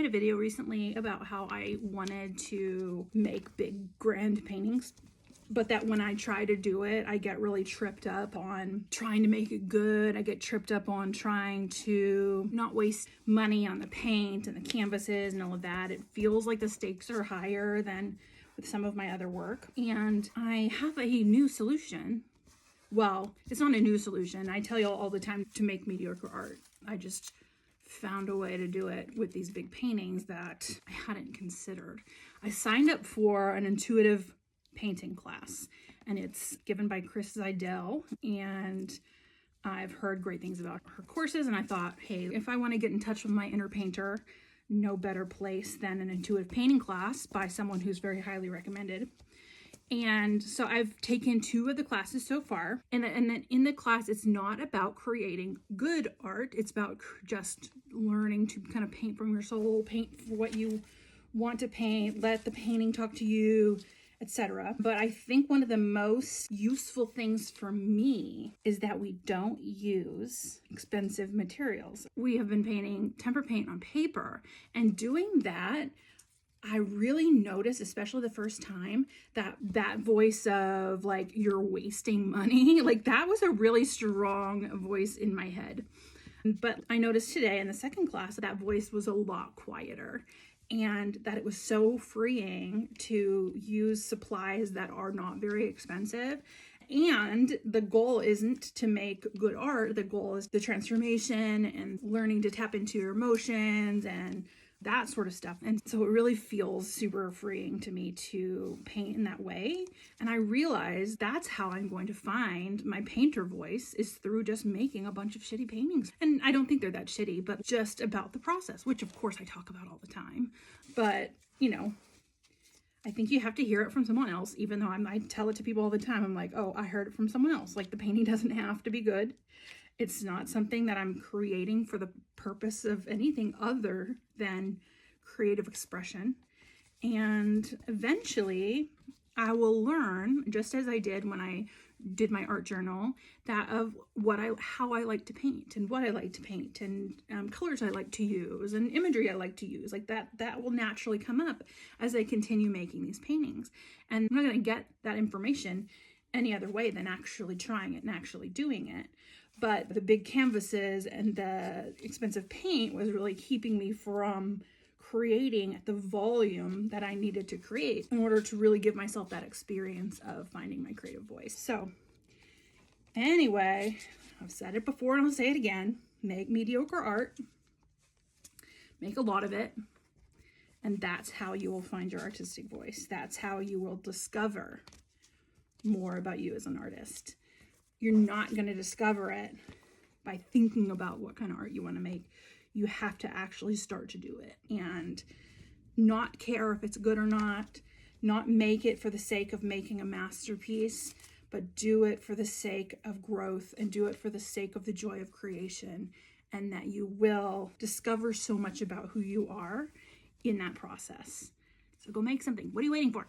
a video recently about how I wanted to make big grand paintings, but that when I try to do it, I get really tripped up on trying to make it good. I get tripped up on trying to not waste money on the paint and the canvases and all of that. It feels like the stakes are higher than with some of my other work. And I have a new solution. Well, it's not a new solution. I tell you all the time to make mediocre art. I just found a way to do it with these big paintings that I hadn't considered. I signed up for an intuitive painting class, and it's given by Chris Zidell, and I've heard great things about her courses, and I thought, hey, if I want to get in touch with my inner painter, no better place than an intuitive painting class by someone who's very highly recommended. And so I've taken 2 of the classes so far. And then in the class, it's not about creating good art. It's about just learning to kind of paint from your soul, paint for what you want to paint, let the painting talk to you, etc. But I think one of the most useful things for me is that we don't use expensive materials. We have been painting tempera paint on paper, and doing that, I really noticed, especially the first time, that voice of like, you're wasting money, like that was a really strong voice in my head. But I noticed today in the second class that voice was a lot quieter, and that it was so freeing to use supplies that are not very expensive. And the goal isn't to make good art. The goal is the transformation and learning to tap into your emotions and that sort of stuff. And so it really feels super freeing to me to paint in that way. And I realized that's how I'm going to find my painter voice, is through just making a bunch of shitty paintings. And I don't think they're that shitty, but just about the process, which of course I talk about all the time. But, you know, I think you have to hear it from someone else, even though I tell it to people all the time. I'm like, oh, I heard it from someone else. Like, the painting doesn't have to be good. It's not something that I'm creating for the purpose of anything other than creative expression. And eventually I will learn, just as I did when I did my art journal, that of how I like to paint and what I like to paint and colors I like to use and imagery I like to use. Like that will naturally come up as I continue making these paintings. And I'm not going to get that information any other way than actually trying it and actually doing it. But the big canvases and the expensive paint was really keeping me from creating at the volume that I needed to create in order to really give myself that experience of finding my creative voice. So anyway, I've said it before and I'll say it again. Make mediocre art. Make a lot of it. And that's how you will find your artistic voice. That's how you will discover more about you as an artist. You're not going to discover it by thinking about what kind of art you want to make. You have to actually start to do it and not care if it's good or not make it for the sake of making a masterpiece, but do it for the sake of growth and do it for the sake of the joy of creation, and that you will discover so much about who you are in that process. So go make something. What are you waiting for?